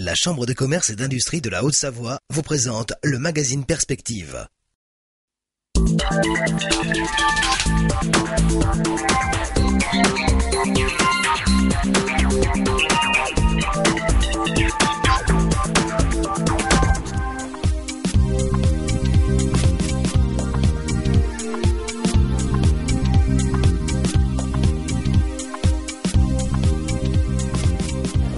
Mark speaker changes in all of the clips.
Speaker 1: La Chambre de commerce et d'industrie de la Haute-Savoie vous présente le magazine Perspective.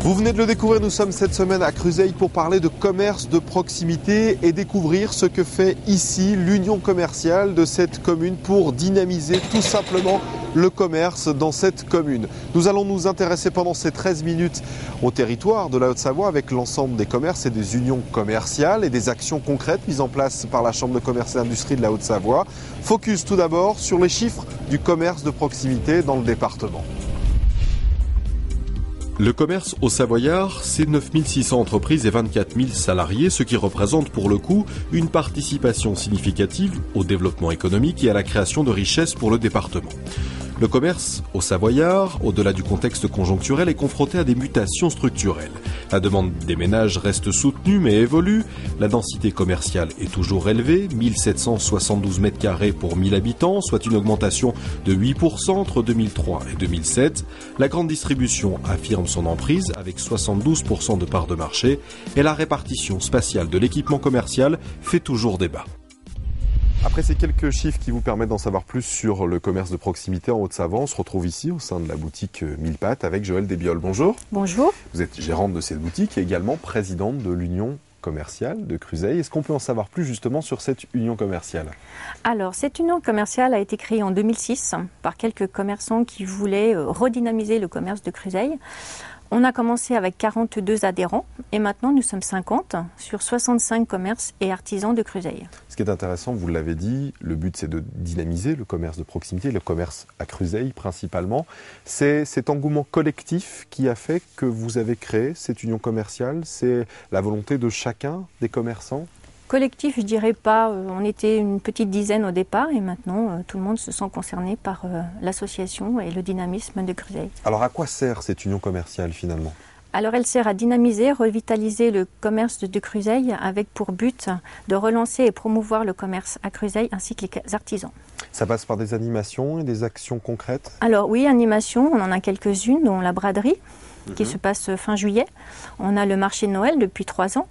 Speaker 2: Vous venez de le découvrir, nous sommes cette semaine à Cruseilles pour parler de commerce de proximité et découvrir ce que fait ici l'union commerciale de cette commune pour dynamiser tout simplement le commerce dans cette commune. Nous allons nous intéresser pendant ces 13 minutes au territoire de la Haute-Savoie avec l'ensemble des commerces et des unions commerciales et des actions concrètes mises en place par la Chambre de commerce et d'industrie de la Haute-Savoie. Focus tout d'abord sur les chiffres du commerce de proximité dans le département.
Speaker 3: Le commerce au Savoyard, c'est 9600 entreprises et 24 000 salariés, ce qui représente pour le coup une participation significative au développement économique et à la création de richesses pour le département. Le commerce au Savoyard, au-delà du contexte conjoncturel, est confronté à des mutations structurelles. La demande des ménages reste soutenue mais évolue. La densité commerciale est toujours élevée, 1772 m² pour 1000 habitants, soit une augmentation de 8% entre 2003 et 2007. La grande distribution affirme son emprise avec 72% de part de marché et la répartition spatiale de l'équipement commercial fait toujours débat.
Speaker 2: Après ces quelques chiffres qui vous permettent d'en savoir plus sur le commerce de proximité en Haute-Savoie, on se retrouve ici au sein de la boutique Mille Pattes avec Joëlle Desbioles. Bonjour.
Speaker 4: Bonjour.
Speaker 2: Vous êtes gérante de cette boutique et également présidente de l'union commerciale de Cruseilles. Est-ce qu'on peut en savoir plus justement sur cette union commerciale ?
Speaker 4: Alors, cette union commerciale a été créée en 2006 par quelques commerçants qui voulaient redynamiser le commerce de Cruseilles. On a commencé avec 42 adhérents et maintenant nous sommes 50 sur 65 commerces et artisans de Cruseilles.
Speaker 2: Ce qui est intéressant, vous l'avez dit, le but c'est de dynamiser le commerce de proximité, le commerce à Cruseilles principalement. C'est cet engouement collectif qui a fait que vous avez créé cette union commerciale, c'est la volonté de chacun des commerçants ?
Speaker 4: Collectif, je dirais pas, on était une petite dizaine au départ et maintenant tout le monde se sent concerné par l'association et le dynamisme de Cruseilles.
Speaker 2: Alors à quoi sert cette union commerciale finalement ?
Speaker 4: Alors elle sert à dynamiser, revitaliser le commerce de Cruseilles avec pour but de relancer et promouvoir le commerce à Cruseilles ainsi que les artisans.
Speaker 2: Ça passe par des animations et des actions concrètes ?
Speaker 4: Alors oui, animations, on en a quelques-unes, dont la braderie qui se passe fin juillet. On a le marché de Noël depuis 3 ans.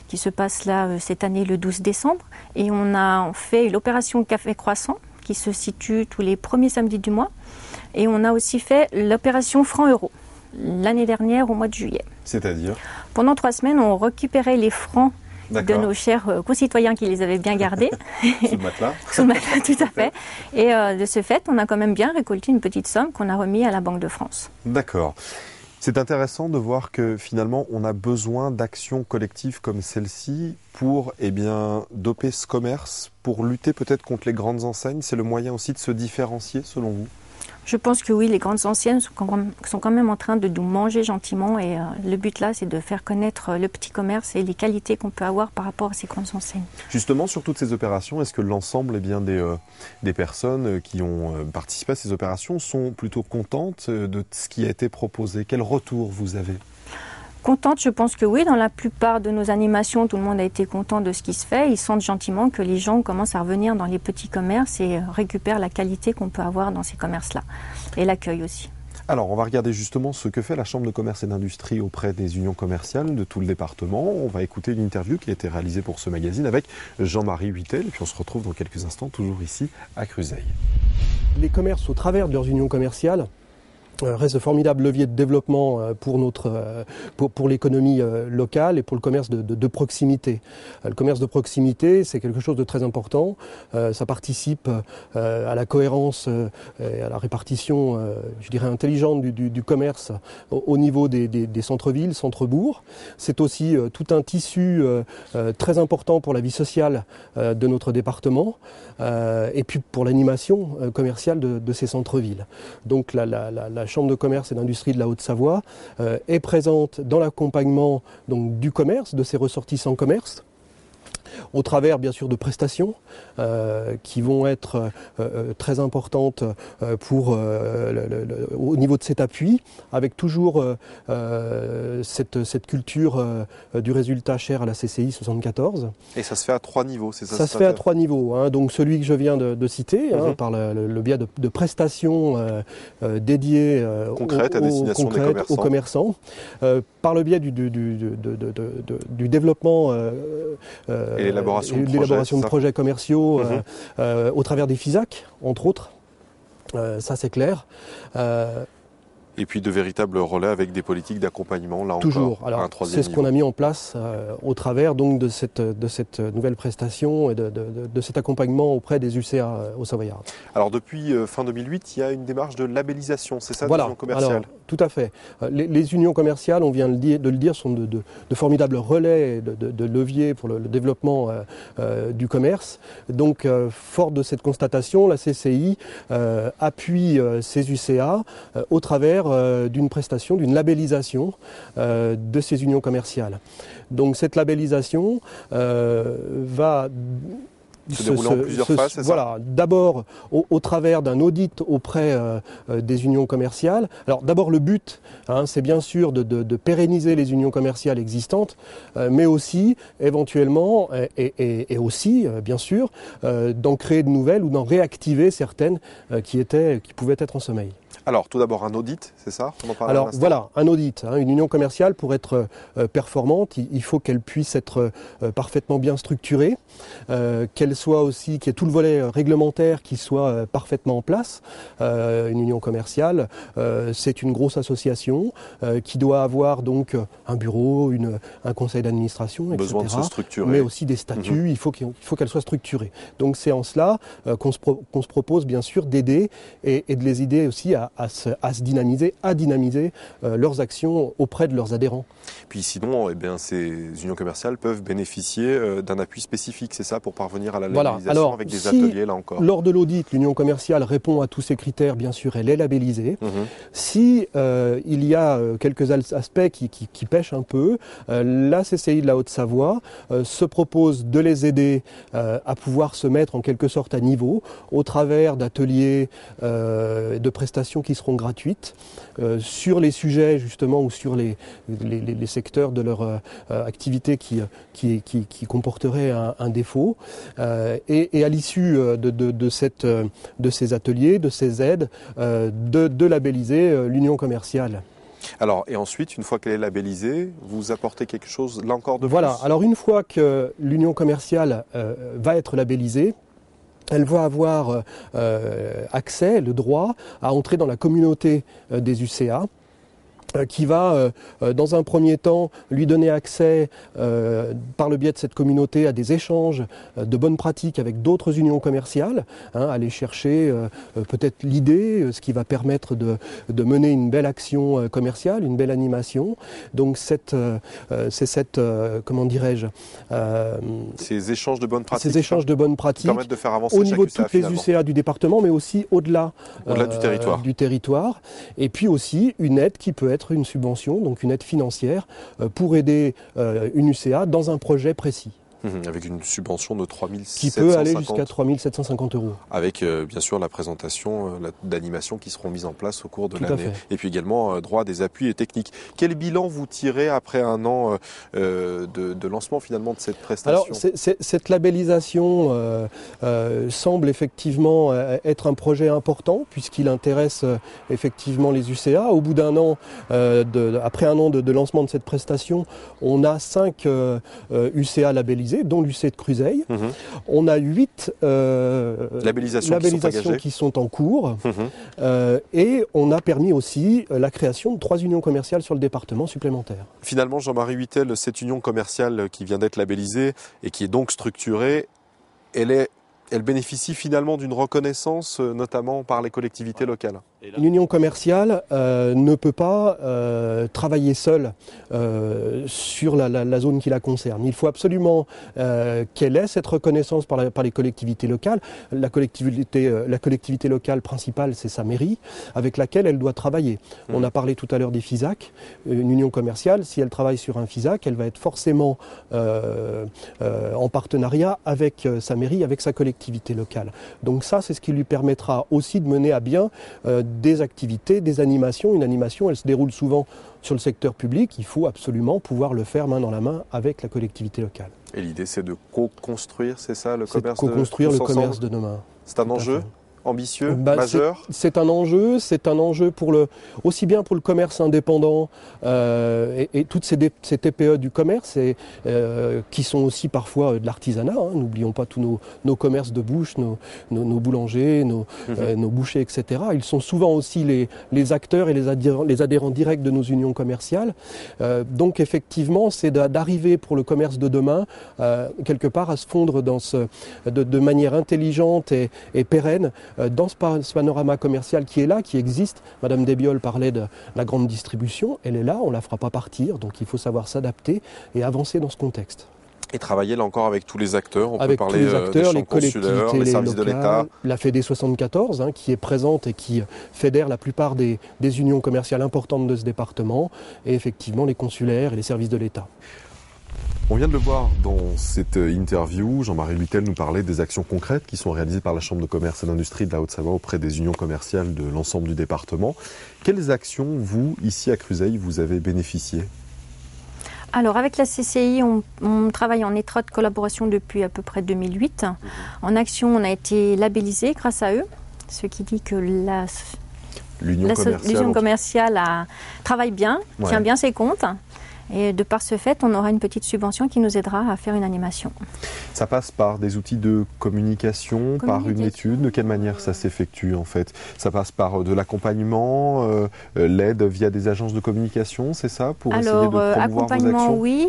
Speaker 4: Qui se passe là cette année le 12 décembre. Et on a fait l'opération Café Croissant qui se situe tous les premiers samedis du mois. Et on a aussi fait l'opération Franc Euro l'année dernière au mois de juillet.
Speaker 2: C'est-à-dire ?
Speaker 4: Pendant 3 semaines, on récupérait les francs de nos chers concitoyens qui les avaient bien gardés.
Speaker 2: Sous le matelas ?
Speaker 4: Sous le matelas, tout à fait. Et de ce fait, on a quand même bien récolté une petite somme qu'on a remis à la Banque de France.
Speaker 2: D'accord. C'est intéressant de voir que finalement on a besoin d'actions collectives comme celle-ci pour doper ce commerce, pour lutter peut-être contre les grandes enseignes. C'est le moyen aussi de se différencier selon vous ?
Speaker 4: Je pense que oui, les grandes enseignes sont quand même en train de nous manger gentiment et le but là c'est de faire connaître le petit commerce et les qualités qu'on peut avoir par rapport à ces grandes enseignes.
Speaker 2: Justement, sur toutes ces opérations, est-ce que l'ensemble des personnes qui ont participé à ces opérations sont plutôt contentes de ce qui a été proposé ? Quel retour vous avez ?
Speaker 4: Contente, je pense que oui. Dans la plupart de nos animations, tout le monde a été content de ce qui se fait. Ils sentent gentiment que les gens commencent à revenir dans les petits commerces et récupèrent la qualité qu'on peut avoir dans ces commerces-là. Et l'accueil aussi.
Speaker 2: Alors, on va regarder justement ce que fait la Chambre de commerce et d'industrie auprès des unions commerciales de tout le département. On va écouter une interview qui a été réalisée pour ce magazine avec Jean-Marie Huitel. Et puis on se retrouve dans quelques instants, toujours ici à Cruseilles.
Speaker 5: Les commerces, au travers de leurs unions commerciales, reste de formidables leviers de développement pour l'économie locale et pour le commerce de proximité. Le commerce de proximité, c'est quelque chose de très important. Ça participe à la cohérence et à la répartition, je dirais, intelligente du commerce au niveau des centres-villes, centres-bourgs. C'est aussi tout un tissu très important pour la vie sociale de notre département et puis pour l'animation commerciale de ces centres-villes. Donc la Chambre de commerce et d'industrie de la Haute-Savoie est présente dans l'accompagnement donc, du commerce, de ses ressortissants commerce, au travers bien sûr de prestations qui vont être très importantes au niveau de cet appui, avec toujours cette culture du résultat cher à la CCI 74.
Speaker 2: Et ça se fait à 3 niveaux, c'est ça?
Speaker 5: Ça se fait à 3 niveaux, hein. Donc celui que je viens de citer, par le biais de prestations dédiées
Speaker 2: concrètes à destination des
Speaker 5: aux commerçants, par le biais du développement
Speaker 2: et l'élaboration
Speaker 5: de projets commerciaux au travers des FISAC, entre autres. Ça c'est clair.
Speaker 2: Et puis de véritables relais avec des politiques d'accompagnement, là
Speaker 5: toujours.
Speaker 2: Encore.
Speaker 5: Alors, c'est ce qu'on a mis en place au travers donc de cette nouvelle prestation et de cet accompagnement auprès des UCA au Savoyard.
Speaker 2: Alors depuis fin 2008, il y a une démarche de labellisation, c'est ça,
Speaker 5: voilà.
Speaker 2: des unions commerciales?
Speaker 5: Alors, tout à fait. Les unions commerciales, on vient de le dire, sont de formidables relais, de leviers pour le développement du commerce. Donc, fort de cette constatation, la CCI appuie ces UCA au travers d'une prestation, d'une labellisation de ces unions commerciales. Donc cette labellisation va
Speaker 2: se dérouler en plusieurs phases, c'est
Speaker 5: voilà, ça? D'abord au travers d'un audit auprès des unions commerciales. Alors d'abord le but, c'est bien sûr de pérenniser les unions commerciales existantes, mais aussi éventuellement et aussi bien sûr d'en créer de nouvelles ou d'en réactiver certaines qui pouvaient être en sommeil.
Speaker 2: Alors, tout d'abord, un audit, c'est ça? On en parle.
Speaker 5: Alors voilà, un audit. Une union commerciale, pour être performante, il faut qu'elle puisse être parfaitement bien structurée, qu'elle soit aussi, qu'il y ait tout le volet réglementaire qui soit parfaitement en place. Une union commerciale, c'est une grosse association qui doit avoir donc un bureau, un conseil d'administration, etc.
Speaker 2: Besoin de se structurer.
Speaker 5: Mais aussi des statuts, il faut qu'elle soit structurée. Donc c'est en cela qu'on se propose bien sûr d'aider et de les aider aussi à se dynamiser, leurs actions auprès de leurs adhérents.
Speaker 2: Puis sinon, ces unions commerciales peuvent bénéficier d'un appui spécifique, c'est ça, pour parvenir à la labellisation.
Speaker 5: Voilà. Alors,
Speaker 2: avec des ateliers, là encore.
Speaker 5: Lors de l'audit, l'union commerciale répond à tous ces critères, bien sûr, elle est labellisée. Si il y a quelques aspects qui pêchent un peu, la CCI de la Haute-Savoie se propose de les aider à pouvoir se mettre en quelque sorte à niveau au travers d'ateliers de prestations qui seront gratuites sur les sujets justement ou sur les secteurs de leur activité qui comporteraient un défaut. Et à l'issue de ces ateliers, de ces aides, de labelliser l'union commerciale.
Speaker 2: Alors, et ensuite, une fois qu'elle est labellisée, vous apportez quelque chose, là encore, de plus?
Speaker 5: Voilà, alors une fois que l'union commerciale va être labellisée, elle va avoir accès, le droit à entrer dans la communauté des UCA, qui va, dans un premier temps, lui donner accès, par le biais de cette communauté, à des échanges de bonnes pratiques avec d'autres unions commerciales, aller chercher peut-être l'idée, ce qui va permettre de mener une belle action commerciale, une belle animation. Donc comment dirais-je,
Speaker 2: ces échanges de bonnes pratiques,
Speaker 5: permettent
Speaker 2: de faire avancer
Speaker 5: au niveau de toutes les
Speaker 2: finalement.
Speaker 5: UCA du département, mais aussi au-delà
Speaker 2: du
Speaker 5: territoire. Et puis aussi une aide qui peut être une subvention, donc une aide financière pour aider une UCA dans un projet précis.
Speaker 2: Avec une subvention de 3 750
Speaker 5: qui peut aller jusqu'à 3 750 €.
Speaker 2: Avec bien sûr la présentation d'animations qui seront mises en place au cours de l'année. Et puis également droit à des appuis et techniques. Quel bilan vous tirez après un an de lancement finalement de cette prestation?
Speaker 5: Alors cette labellisation semble effectivement être un projet important puisqu'il intéresse effectivement les UCA. Au bout d'un an, après un an de lancement de cette prestation, on a 5 UCA labellisés, dont l'UC de Cruzeil. On a 8 labellisations qui sont en cours. Et on a permis aussi la création de 3 unions commerciales sur le département supplémentaires.
Speaker 2: Finalement, Jean-Marie Huittel, cette union commerciale qui vient d'être labellisée et qui est donc structurée, elle bénéficie finalement d'une reconnaissance, notamment par les collectivités locales.
Speaker 5: Une union commerciale ne peut pas travailler seule sur la zone qui la concerne. Il faut absolument qu'elle ait cette reconnaissance par les collectivités locales. La collectivité locale principale, c'est sa mairie, avec laquelle elle doit travailler. On a parlé tout à l'heure des FISAC. Une union commerciale, si elle travaille sur un FISAC, elle va être forcément en partenariat avec sa mairie, avec sa collectivité locale. Donc ça, c'est ce qui lui permettra aussi de mener à bien des activités, des animations. Une animation, elle se déroule souvent sur le secteur public. Il faut absolument pouvoir le faire main dans la main avec la collectivité locale.
Speaker 2: Et l'idée, c'est de co-construire, c'est ça, le commerce
Speaker 5: de co-construire le commerce
Speaker 2: ensemble
Speaker 5: de demain.
Speaker 2: C'est un enjeu ambitieux, majeur.
Speaker 5: C'est un enjeu aussi bien pour le commerce indépendant et toutes ces TPE du commerce qui sont aussi parfois de l'artisanat. N'oublions pas tous nos commerces de bouche, nos boulangers, nos bouchers, etc. Ils sont souvent aussi les acteurs et les adhérents directs de nos unions commerciales. Donc effectivement, c'est d'arriver pour le commerce de demain quelque part à se fondre de manière intelligente et pérenne dans ce panorama commercial qui est là, qui existe. Madame Desbioles parlait de la grande distribution, elle est là, on ne la fera pas partir, donc il faut savoir s'adapter et avancer dans ce contexte.
Speaker 2: Et travailler là encore avec tous les acteurs,
Speaker 5: avec tous les acteurs, les collectivités,
Speaker 2: les services de l'État.
Speaker 5: La Fédé 74 qui est présente et qui fédère la plupart des unions commerciales importantes de ce département, et effectivement les consulaires et les services de l'État.
Speaker 3: On vient de le voir dans cette interview, Jean-Marie Lhuitel nous parlait des actions concrètes qui sont réalisées par la Chambre de commerce et d'industrie de la Haute-Savoie auprès des unions commerciales de l'ensemble du département. Quelles actions, vous, ici à Cruseilles, vous avez bénéficié ?
Speaker 4: Alors avec la CCI, on travaille en étroite collaboration depuis à peu près 2008. En action, on a été labellisé grâce à eux, ce qui dit que l'union commerciale travaille bien, tient bien ses comptes. Et de par ce fait, on aura une petite subvention qui nous aidera à faire une animation.
Speaker 3: Ça passe par des outils de communication, par une étude. De quelle manière ça s'effectue en fait ? Ça passe par de l'accompagnement, l'aide via des agences de communication, c'est ça, pour essayer de promouvoir vos actions ?
Speaker 4: Accompagnement, oui.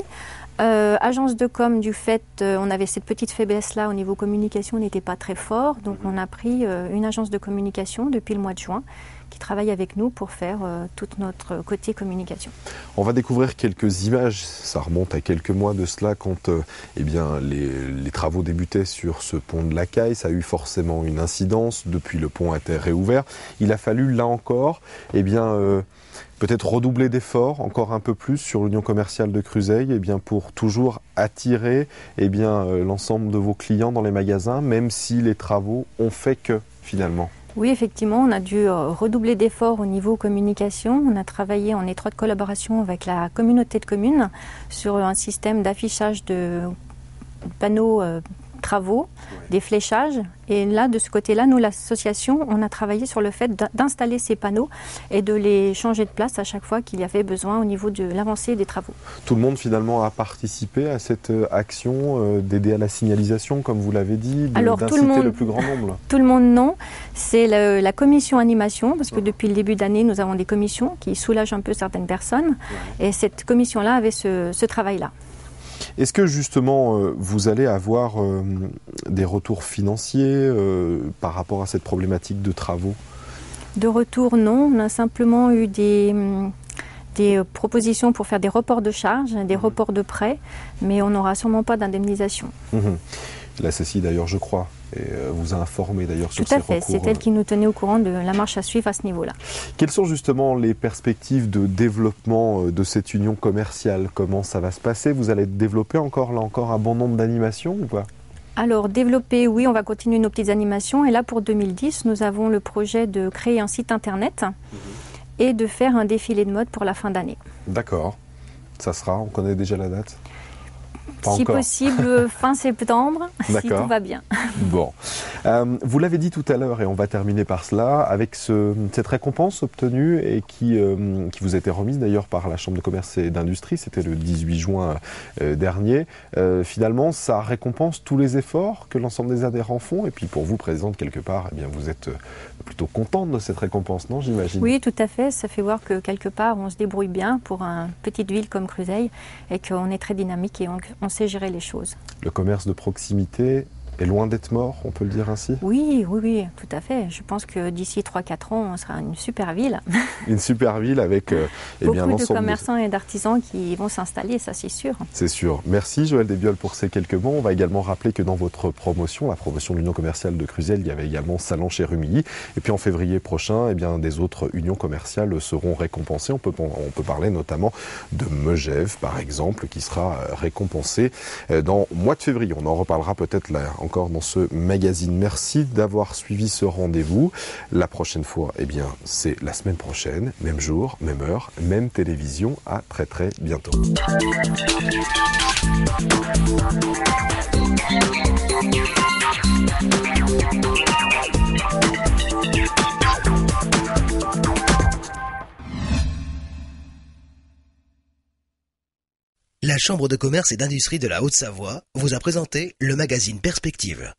Speaker 4: Agence de com, du fait, on avait cette petite faiblesse-là au niveau communication, on n'était pas très fort. Donc on a pris une agence de communication depuis le mois de juin qui travaille avec nous pour faire tout notre côté communication.
Speaker 3: On va découvrir quelques images, ça remonte à quelques mois de cela quand les travaux débutaient sur ce pont de la Caille. Ça a eu forcément une incidence, depuis le pont a été réouvert. Il a fallu là encore peut-être redoubler d'efforts encore un peu plus sur l'union commerciale de Cruseilles pour toujours attirer l'ensemble de vos clients dans les magasins, même si les travaux ont fait que finalement.
Speaker 4: Oui, effectivement, on a dû redoubler d'efforts au niveau communication. On a travaillé en étroite collaboration avec la communauté de communes sur un système d'affichage de panneaux travaux, des fléchages. Et là, de ce côté-là, nous, l'association, on a travaillé sur le fait d'installer ces panneaux et de les changer de place à chaque fois qu'il y avait besoin au niveau de l'avancée des travaux.
Speaker 3: Tout le monde, finalement, a participé à cette action d'aider à la signalisation, comme vous l'avez dit, d'inciter le plus grand nombre.
Speaker 4: Tout le monde, non. C'est la commission animation, parce que depuis le début d'année, nous avons des commissions qui soulagent un peu certaines personnes. Et cette commission-là avait ce travail-là.
Speaker 3: Est-ce que justement vous allez avoir des retours financiers par rapport à cette problématique de travaux ?
Speaker 4: De retour, non. On a simplement eu des propositions pour faire des reports de charges, des reports de prêts, mais on n'aura sûrement pas d'indemnisation.
Speaker 3: La CCI d'ailleurs, je crois, vous a informé d'ailleurs sur ces recours.
Speaker 4: Tout à fait, c'est elle qui nous tenait au courant de la marche à suivre à ce niveau-là.
Speaker 3: Quelles sont justement les perspectives de développement de cette union commerciale ? Comment ça va se passer ? Vous allez développer encore un bon nombre d'animations ou pas ?
Speaker 4: Alors développer, oui, on va continuer nos petites animations. Et là pour 2010, nous avons le projet de créer un site internet et de faire un défilé de mode pour la fin d'année.
Speaker 3: D'accord. Ça sera, on connaît déjà la date ?
Speaker 4: Si possible, fin septembre, si tout va bien.
Speaker 3: Bon. Vous l'avez dit tout à l'heure, et on va terminer par cela, avec cette récompense obtenue et qui vous a été remise d'ailleurs par la Chambre de commerce et d'industrie, c'était le 18 juin dernier. Finalement, ça récompense tous les efforts que l'ensemble des adhérents font, et puis pour vous, présidente, quelque part, vous êtes plutôt contente de cette récompense, non, j'imagine ?
Speaker 4: Oui, tout à fait. Ça fait voir que quelque part, on se débrouille bien pour une petite ville comme Cruseilles et qu'on est très dynamique et on sait gérer les choses.
Speaker 3: Le commerce de proximité
Speaker 2: est loin d'être mort, on peut le dire ainsi?
Speaker 4: Oui, tout à fait. Je pense que d'ici 3-4 ans, on sera une super ville.
Speaker 2: Une super ville avec
Speaker 4: beaucoup de commerçants et d'artisans qui vont s'installer, ça c'est sûr.
Speaker 2: C'est sûr. Merci Joël Desbioles pour ces quelques mots. On va également rappeler que dans votre promotion, la promotion de l'Union commerciale de Cruzel, il y avait également Sallanches et Rumilly. Et puis en février prochain, des autres unions commerciales seront récompensées. On peut parler notamment de Megève, par exemple, qui sera récompensée dans le mois de février. On en reparlera peut-être là encore dans ce magazine. Merci d'avoir suivi ce rendez-vous. La prochaine fois, c'est la semaine prochaine, même jour, même heure, même télévision. À très très bientôt.
Speaker 1: La Chambre de commerce et d'industrie de la Haute-Savoie vous a présenté le magazine Perspective.